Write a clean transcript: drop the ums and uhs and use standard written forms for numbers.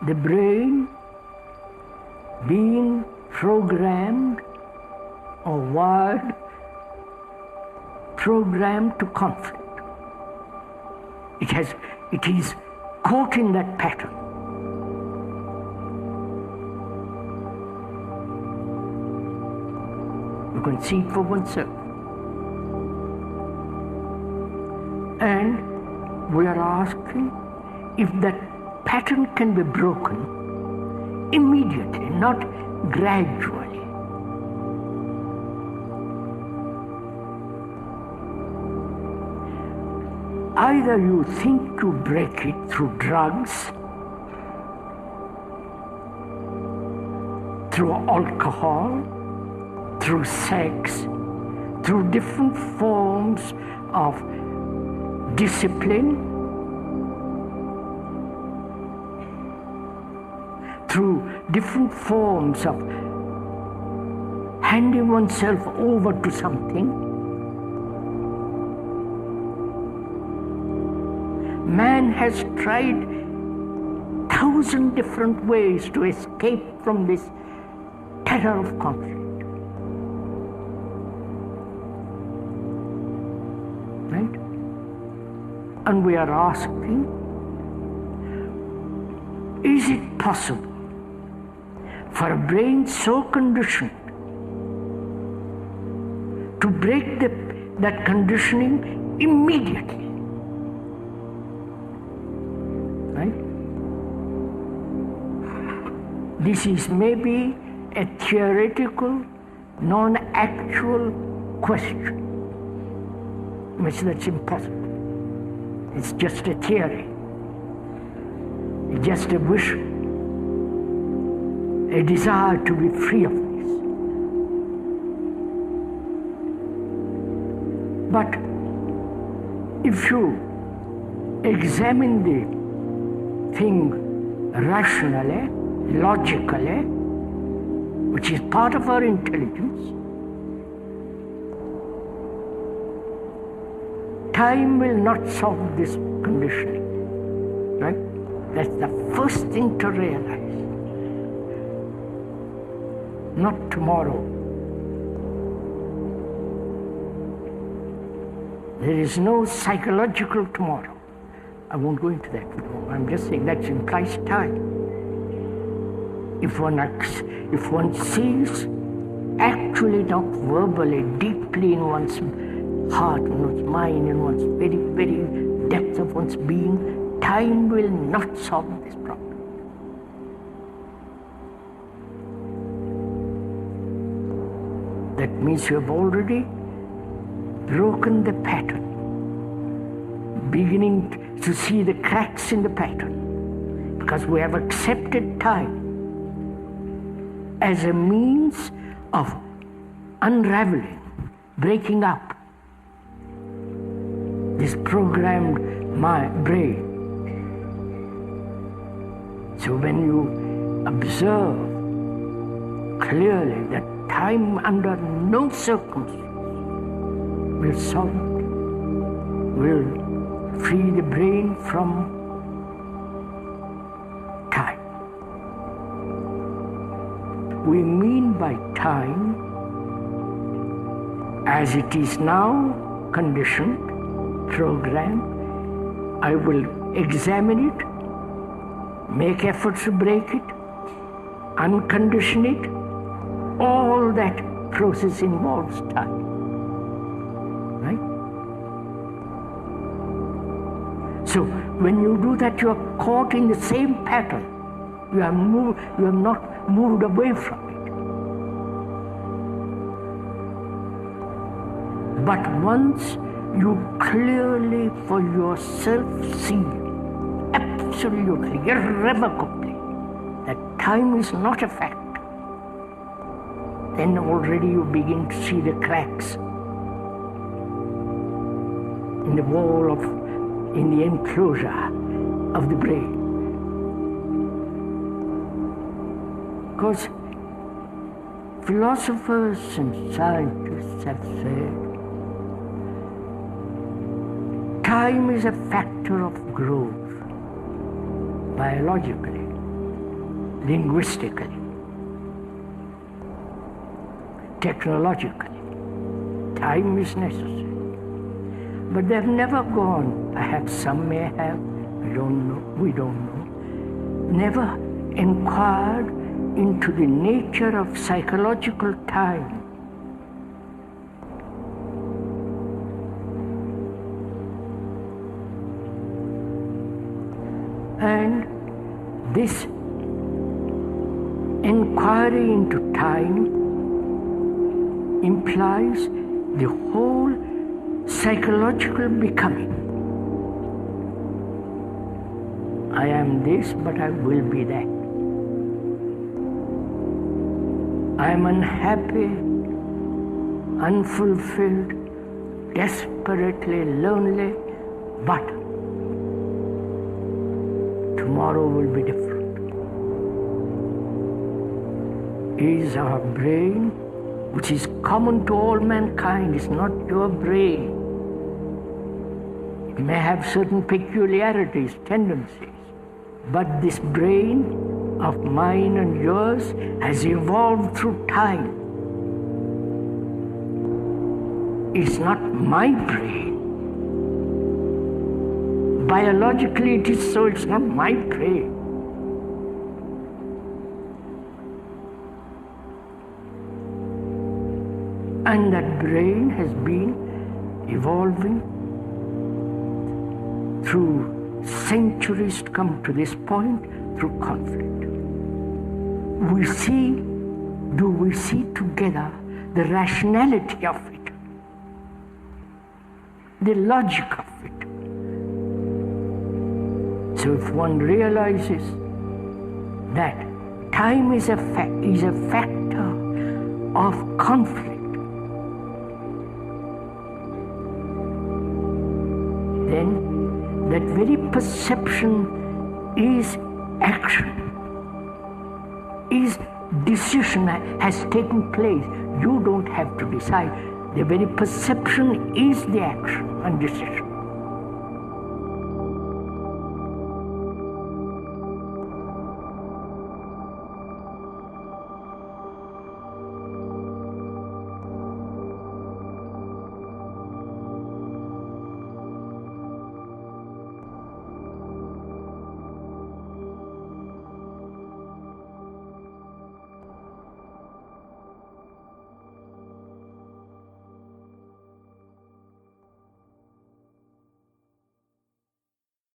the brain being programmed or wired, programmed to conflict. It is caught in that pattern. You can see it for oneself. And we are asking if that pattern can be broken immediately, not gradually. Either you think to break it through drugs, through alcohol, through sex, through different forms of discipline, through different forms of handing oneself over to something. Man has tried 1,000 different ways to escape from this terror of conflict. Right? And we are asking, is it possible for a brain so conditioned to break that conditioning immediately? Right? This is maybe a theoretical, non-actual question. Which that's impossible. It's just a theory. It's just a wish, a desire to be free of this. But if you examine the thing rationally, logically, which is part of our intelligence, time will not solve this conditioning, right? That's the first thing to realize. Not tomorrow. There is no psychological tomorrow. I won't go into that. I'm just saying that implies time. If one sees actually, not verbally, deeply in one's heart, in one's mind, in one's very, very depth of one's being, time will not solve this problem. That means you have already broken the pattern, beginning to see the cracks in the pattern, because we have accepted time as a means of unraveling, breaking up this programmed brain. So when you observe clearly that time under no circumstance will solve it, will free the brain from time. We mean by time, as it is now conditioned, programmed, I will examine it, make efforts to break it, uncondition it. All that process involves time. Right? So when you do that, you are caught in the same pattern. You have not moved away from it. But once you clearly for yourself see, absolutely, irrevocably, that time is not a fact, then already you begin to see the cracks in the wall in the enclosure of the brain. Because philosophers and scientists have said time is a factor of growth, biologically. linguistically, technologically. Time is necessary. But they've never gone, perhaps some may have, I don't know, we don't know, never inquired into the nature of psychological time. And this inquiry into time implies the whole psychological becoming. I am this, but I will be that. I am unhappy, unfulfilled, desperately lonely, but tomorrow will be different. Is our brain, which is common to all mankind, is not your brain. It may have certain peculiarities, tendencies, but this brain of mine and yours has evolved through time. It's not my brain. Biologically it is so, it's not my brain. And that brain has been evolving through centuries to come to this point through conflict. Do we see together the rationality of it, the logic of it? So if one realizes that time is a factor of conflict, then that very perception is action, is decision has taken place. You don't have to decide. The very perception is the action and decision.